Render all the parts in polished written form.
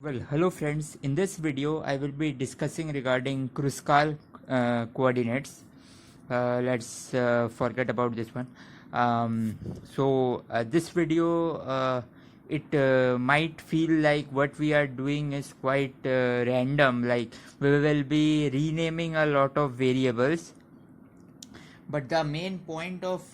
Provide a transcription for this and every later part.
Well, hello friends. In this video, I will be discussing regarding Kruskal coordinates. Let's forget about this one. This video, it might feel like what we are doing is quite random. Like we will be renaming a lot of variables. But the main point of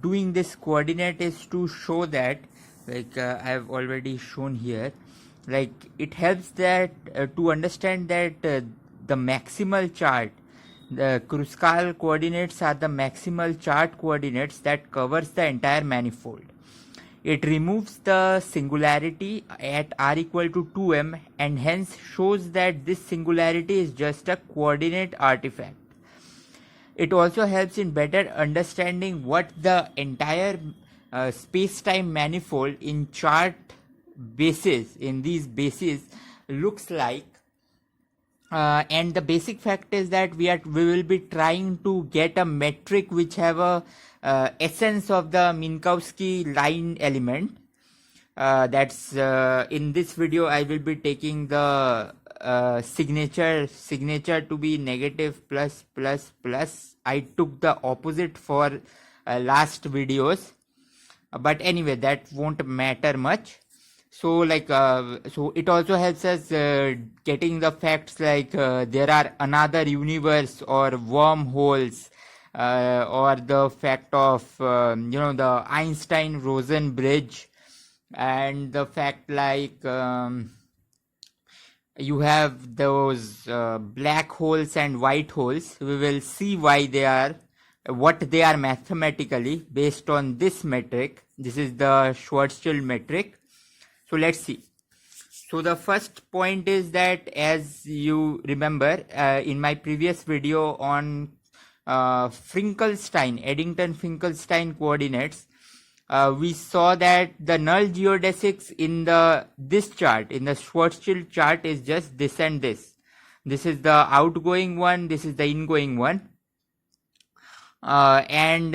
doing this coordinate is to show that, like I have already shown here, like it helps that to understand that the maximal chart, the Kruskal coordinates are the maximal chart coordinates that covers the entire manifold. It removes the singularity at r equal to 2m and hence shows that this singularity is just a coordinate artifact. It also helps in better understanding what the entire space-time manifold in chart bases, in these bases, looks like. And the basic fact is that we will be trying to get a metric which have a essence of the Minkowski line element. That's in this video I will be taking the signature to be negative plus plus plus. I took the opposite for last videos, but anyway that won't matter much. So so it also helps us getting the facts like there are another universe or wormholes, or the fact of the Einstein-Rosen bridge, and the fact like you have those black holes and white holes. We will see why they are, what they are mathematically based on this metric. This is the Schwarzschild metric. So let's see. So the first point is that, as you remember in my previous video on Eddington-Finkelstein coordinates, we saw that the null geodesics in this chart, in the Schwarzschild chart, is just this and this. This is the outgoing one, this is the ingoing one. And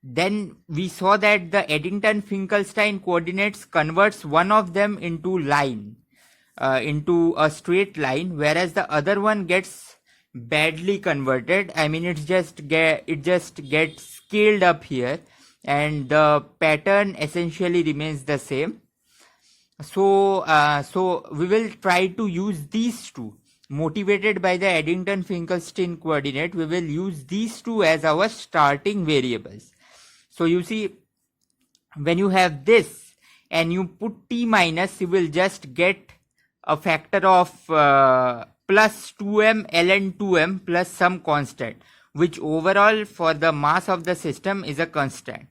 then we saw that the Eddington-Finkelstein coordinates converts one of them into line, into a straight line, whereas the other one gets badly converted. I mean, it just gets scaled up here, and the pattern essentially remains the same. So we will try to use these two. Motivated by the Eddington-Finkelstein coordinate, we will use these two as our starting variables. So you see, when you have this and you put t minus, you will just get a factor of plus 2m ln 2m plus some constant, which overall for the mass of the system is a constant.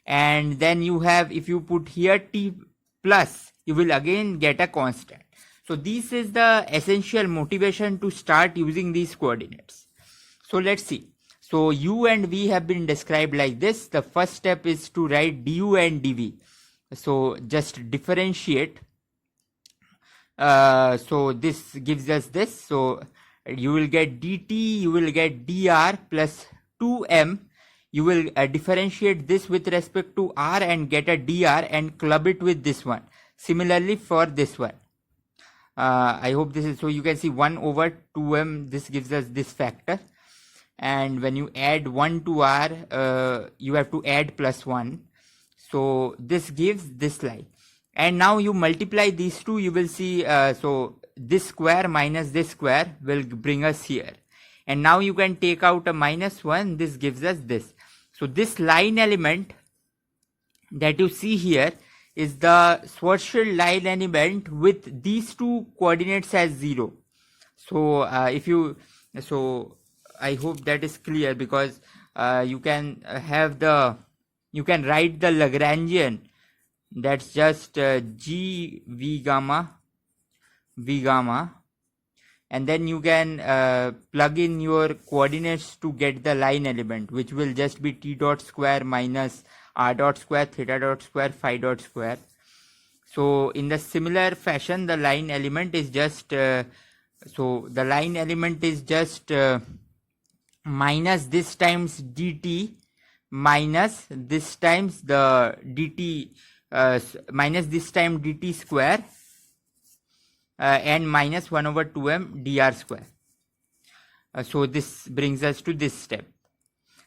And then you have, if you put here t plus, you will again get a constant. So this is the essential motivation to start using these coordinates. So let's see. So u and v have been described like this. The first step is to write du and dv. So just differentiate. So this gives us this. So you will get dt, you will get dr plus 2m. You will differentiate this with respect to r and get a dr and club it with this one. Similarly for this one. I hope this is, so you can see 1 over 2m, this gives us this factor. And when you add 1 to r, you have to add plus 1. So this gives this line. And now you multiply these two, you will see, so this square minus this square will bring us here. And now you can take out a minus 1, this gives us this. So this line element that you see here is the Schwarzschild line element with these two coordinates as 0. So I hope that is clear, because you can you can write the Lagrangian, that's just g v gamma, and then you can plug in your coordinates to get the line element, which will just be t dot square minus r dot square, theta dot square, phi dot square. So in the similar fashion, the line element is just minus this times dt minus this times the dt minus this time dt square and minus 1 over 2m dr square. So this brings us to this step.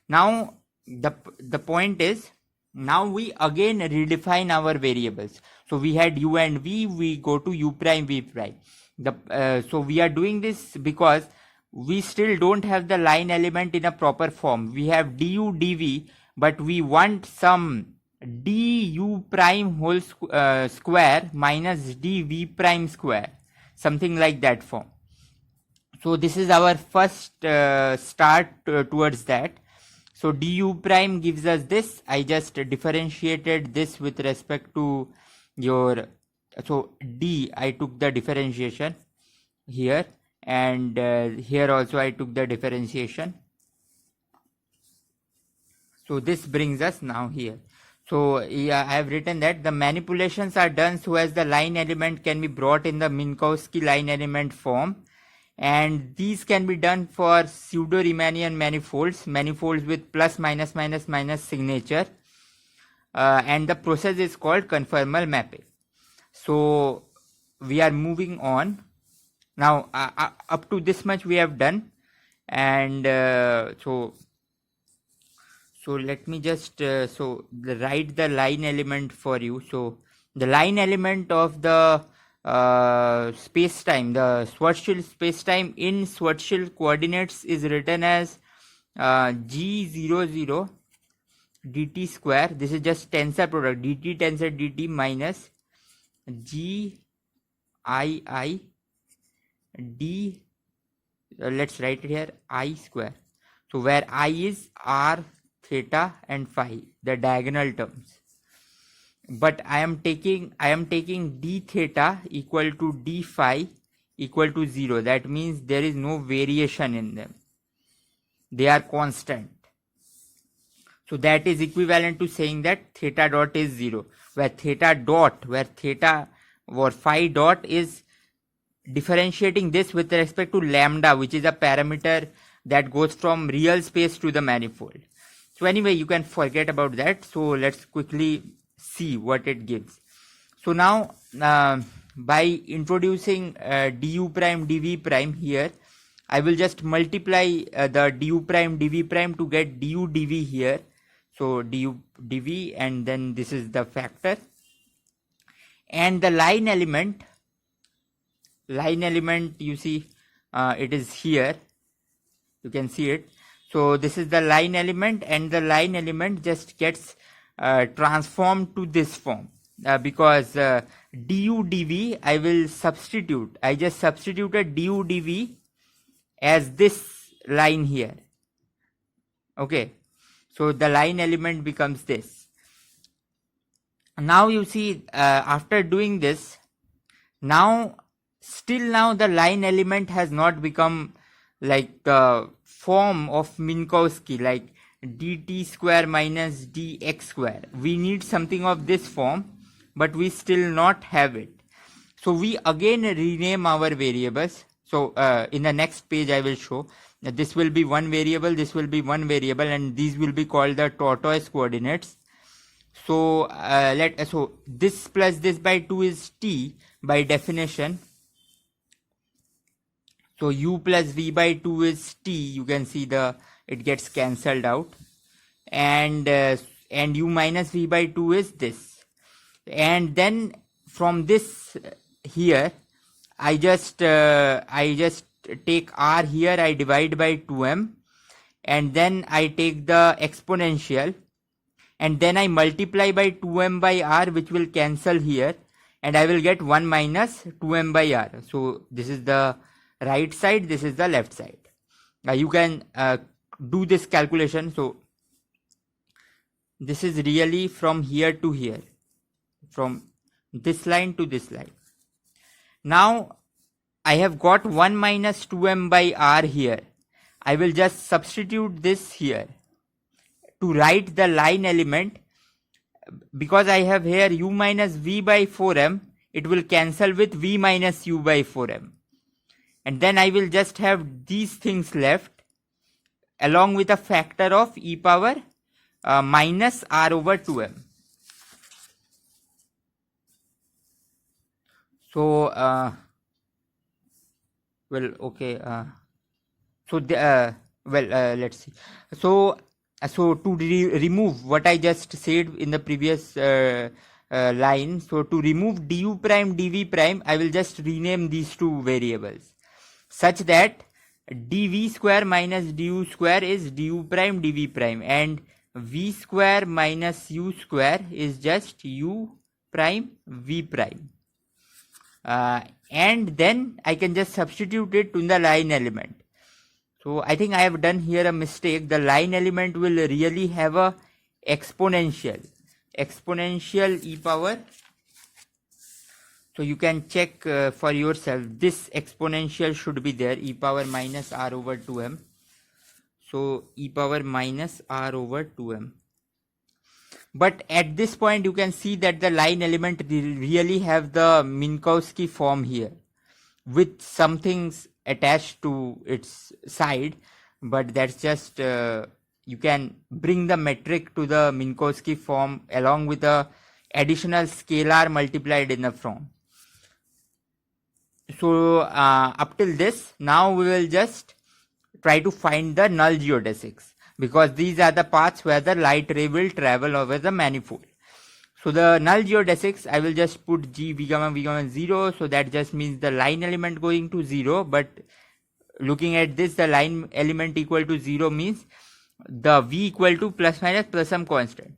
Now the point is, now we again redefine our variables. So we had u and v, we go to u prime v prime. So we are doing this because we still don't have the line element in a proper form. We have du dv, but we want some du prime whole square minus dv prime square, something like that form. So this is our first start towards that. So du prime gives us this. I just differentiated this with respect to your, so d, I took the differentiation here, and here also I took the differentiation. So this brings us now here. So yeah, I have written that the manipulations are done so as the line element can be brought in the Minkowski line element form, and these can be done for pseudo-Riemannian manifolds with plus minus minus minus signature, and the process is called conformal mapping. So we are moving on now. Up to this much we have done, and so let me just write the line element for you. So the line element of the space-time, the Schwarzschild space-time in Schwarzschild coordinates is written as g00 dt square. This is just tensor product, dt tensor dt minus g I d, let's write it here, I square. So where I is r, theta and phi, the diagonal terms. But I am taking d theta equal to d phi equal to 0. That means there is no variation in them. They are constant. So that is equivalent to saying that theta dot is 0. Where theta or phi dot is differentiating this with respect to lambda, which is a parameter that goes from real space to the manifold. So anyway, you can forget about that. So let's quickly see what it gives. So now by introducing du prime dv prime here, I will just multiply the du prime dv prime to get du dv here. So du dv, and then this is the factor, and the line element you see it is here, you can see it. So this is the line element, and the line element just gets transformed to this form because du dv I just substituted du dv as this line here. Okay, so the line element becomes this. Now you see, after doing this, now the line element has not become like the form of Minkowski, like dt square minus dx square. We need something of this form, but we still not have it. So we again rename our variables. So in the next page I will show that this will be one variable, this will be one variable, and these will be called the tortoise coordinates. So so this plus this by 2 is t by definition. So u plus v by 2 is t. You can see it gets cancelled out, and u minus v by 2 is this. And then from this here, I just take r here, I divide by 2m, and then I take the exponential, and then I multiply by 2m by r, which will cancel here, and I will get 1 minus 2m by r. So this is the right side, this is the left side. You can do this calculation. So this is really from here to here, from this line to this line. Now I have got 1 minus 2m by r here. I will just substitute this here to write the line element. Because I have here u minus v by 4m, it will cancel with v minus u by 4m. And then I will just have these things left, along with a factor of e power minus r over 2m. So Well, okay. Let's see. So to remove what I just said in the previous line, so to remove du prime dv prime, I will just rename these two variables such that dv square minus du square is du prime dv prime, and v square minus u square is just u prime v prime. And then I can just substitute it in the line element. So I think I have done here a mistake. The line element will really have a exponential e power. So you can check for yourself. This exponential should be there, e power minus r over 2m. So e power minus r over 2m. But at this point you can see that the line element really have the Minkowski form here with some things attached to its side, but that's just you can bring the metric to the Minkowski form along with a additional scalar multiplied in the form. So up till this, now we will just try to find the null geodesics, because these are the paths where the light ray will travel over the manifold. So the null geodesics, I will just put g v gamma 0, so that just means the line element going to 0, but looking at this, the line element equal to 0 means the v equal to plus minus plus some constant.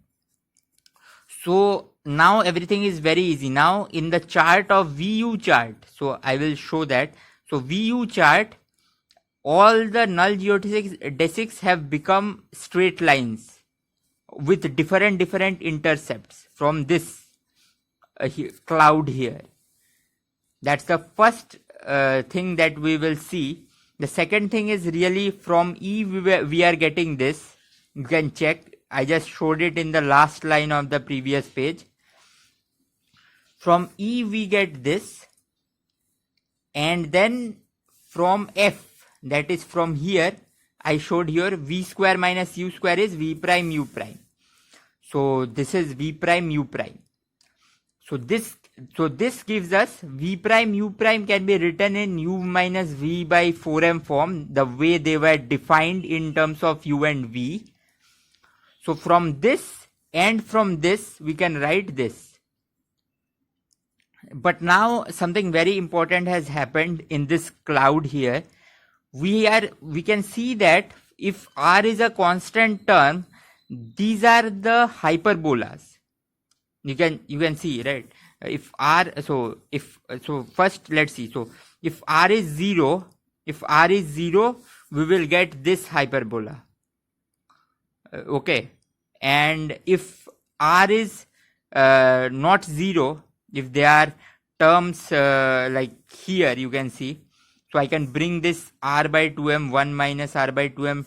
So now everything is very easy. Now in the chart of VU chart, so I will show that. So VU chart, all the null geodesics have become straight lines with different intercepts from this cloud here. That's the first thing that we will see. The second thing is really from E we are getting this. You can check. I just showed it in the last line of the previous page. From E we get this, and then from F, that is from here, I showed here v square minus u square is v prime u prime. So this is v prime u prime. So this gives us v prime u prime can be written in u minus v by 4m form, the way they were defined in terms of u and v. So from this and from this we can write this. But now something very important has happened in this cloud here. We can see that if r is a constant term, these are the hyperbolas. You can see, right? If r, so first let's see. So if r is 0, we will get this hyperbola. Okay, and if r is not 0, if they are terms like here, you can see. So I can bring this r by 2m 1 minus r by 2m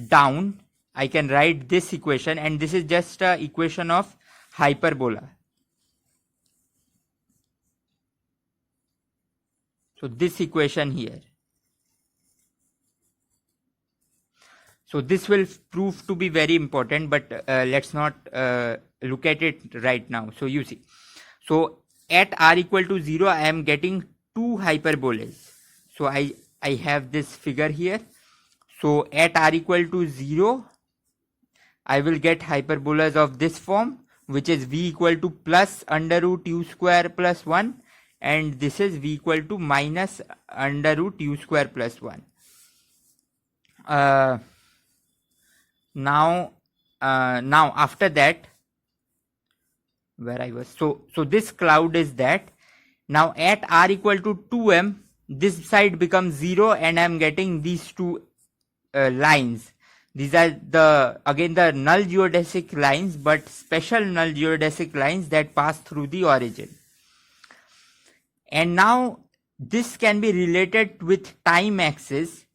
down. I can write this equation, and this is just an equation of hyperbola. So this equation here. So this will prove to be very important, but let's not look at it right now. So you see, so at r equal to 0, I am getting two hyperbolas. So I have this figure here. So at r equal to 0, I will get hyperbolas of this form, which is v equal to plus under root u square plus 1, and this is v equal to minus under root u square plus 1. Now after that, where I was, so this cloud is that. Now at r equal to 2m, this side becomes 0, and I am getting these two lines. These are again the null geodesic lines, but special null geodesic lines that pass through the origin. And now this can be related with time axis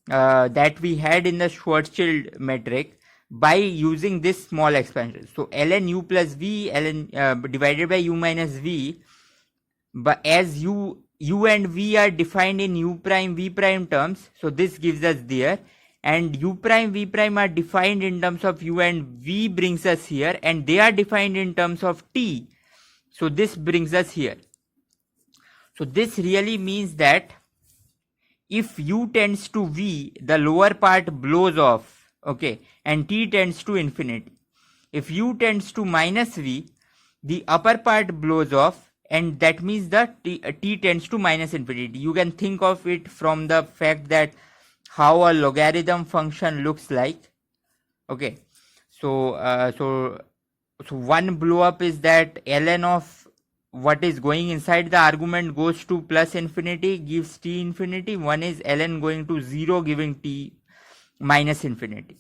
that we had in the Schwarzschild metric by using this small expansion. So ln u plus v, ln divided by u minus v, but as u and v are defined in u prime v prime terms, so this gives us there, and u prime v prime are defined in terms of u and v brings us here, and they are defined in terms of t, so this brings us here. So this really means that if u tends to v, the lower part blows off, okay, and t tends to infinity. If u tends to minus v, the upper part blows off, and that means the t tends to minus infinity. You can think of it from the fact that how a logarithm function looks like. Okay, so one blow up is that ln of what is going inside the argument goes to plus infinity, gives t infinity. One is ln going to 0, giving t minus infinity.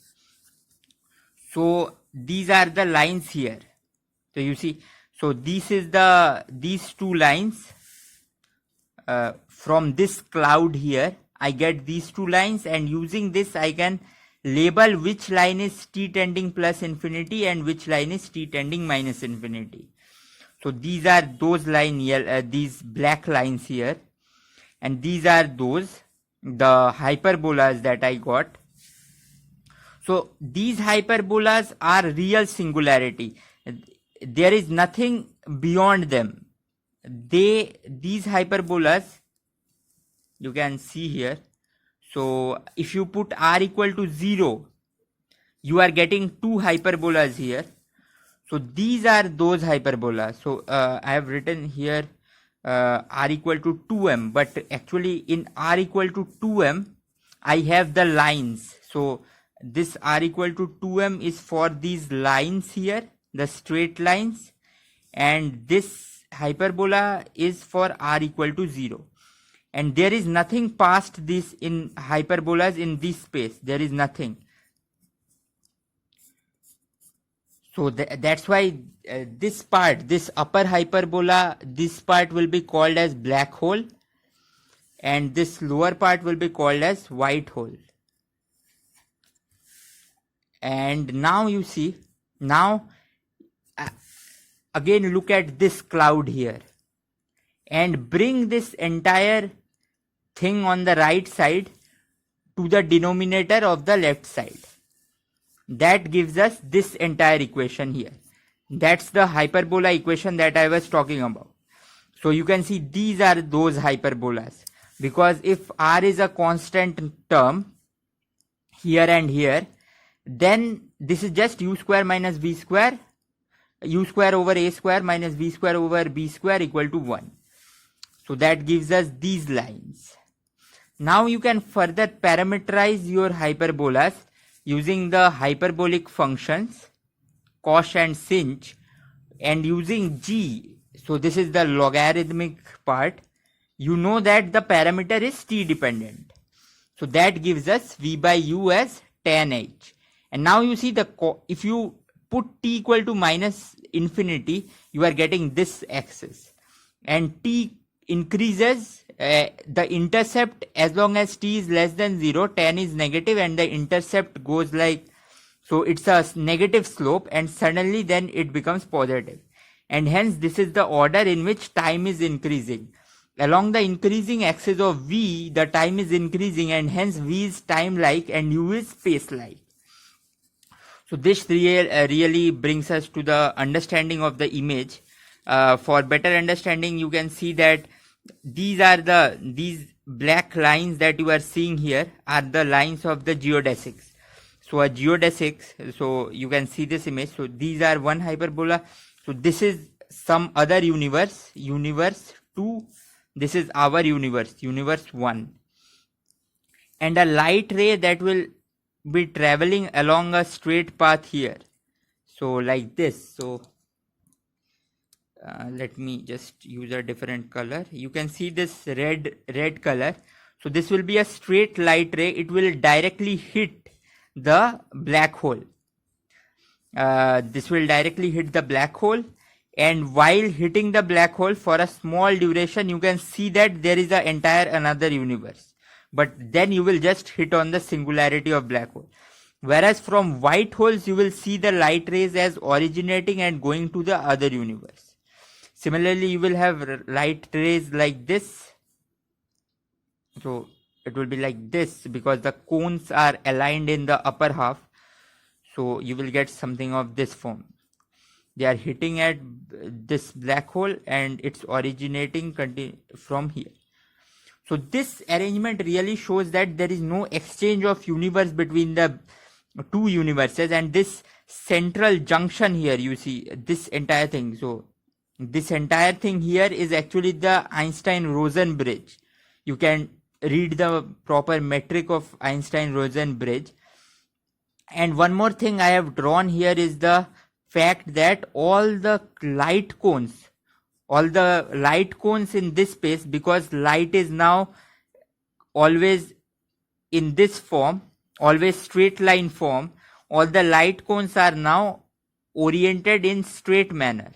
So these are the lines here. So you see, so these two lines from this cloud here. I get these two lines, and using this I can label which line is t tending plus infinity and which line is t tending minus infinity. So these are those these black lines here, and these are the hyperbolas that I got. So these hyperbolas are real singularity. There is nothing beyond them. These hyperbolas, you can see here. So if you put r equal to 0, you are getting two hyperbolas here. So these are those hyperbolas. So I have written here r equal to 2m, but actually in r equal to 2m, I have the lines. So this r equal to 2m is for these lines here, the straight lines, and this hyperbola is for r equal to 0. And there is nothing past this in hyperbolas in this space. There is nothing. So that's why this part, this upper hyperbola, this part will be called as black hole, and this lower part will be called as white hole. And now you see, now again look at this cloud here and bring this entire thing on the right side to the denominator of the left side. That gives us this entire equation here. That's the hyperbola equation that I was talking about. So you can see these are those hyperbolas, because if r is a constant term here and here, then this is just u square minus v square, u square over a square minus v square over b square equal to 1. So that gives us these lines. Now you can further parameterize your hyperbolas using the hyperbolic functions cosh and sinh, and using g. So this is the logarithmic part. You know that the parameter is t dependent. So that gives us v by u as tan h. And now you see if you put t equal to minus infinity, you are getting this axis, and t increases the intercept. As long as t is less than 0, tan is negative, and the intercept goes like, so it's a negative slope, and suddenly then it becomes positive. And hence this is the order in which time is increasing. Along the increasing axis of v, the time is increasing, and hence v is time-like and u is space-like. So this really brings us to the understanding of the image. For better understanding, you can see that these black lines that you are seeing here are the lines of the geodesics. So a geodesics, so you can see this image. So these are one hyperbola. So this is some other universe 2. This is our universe 1. And a light ray that will be traveling along a straight path here. So like this. So let me just use a different color. You can see this red color. So this will be a straight light ray. It will directly hit the black hole. This will directly hit the black hole, and while hitting the black hole for a small duration, you can see that there is an entire another universe. But then you will just hit on the singularity of black hole. Whereas from white holes, you will see the light rays as originating and going to the other universe. Similarly, you will have light rays like this. So it will be like this because the cones are aligned in the upper half. So you will get something of this form. They are hitting at this black hole and it's originating from here. So this arrangement really shows that there is no exchange of universe between the two universes, and this central junction here, you see this entire thing. So this entire thing here is actually the Einstein-Rosen bridge. You can read the proper metric of Einstein-Rosen bridge. And one more thing I have drawn here is the fact that all the light cones in this space, because light is now always in this form, always straight line form, all the light cones are now oriented in straight manner.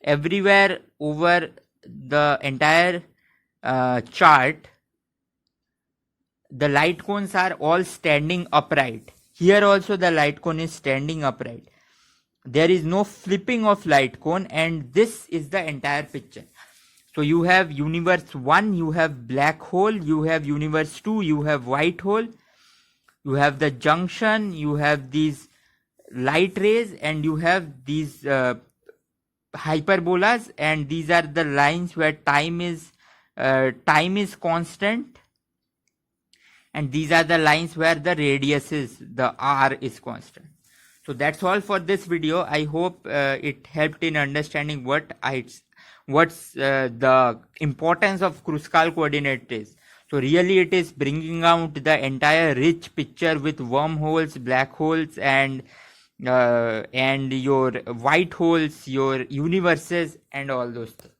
Everywhere over the entire chart, the light cones are all standing upright. Here also the light cone is standing upright. There is no flipping of light cone, and this is the entire picture. So you have universe 1, you have black hole, you have universe 2, you have white hole, you have the junction, you have these light rays, and you have these hyperbolas, and these are the lines where time is constant, and these are the lines where the radius is, the r is constant. So that's all for this video. I hope it helped in understanding what's the importance of Kruskal coordinate is. So really it is bringing out the entire rich picture with wormholes, black holes, and your white holes, your universes, and all those things.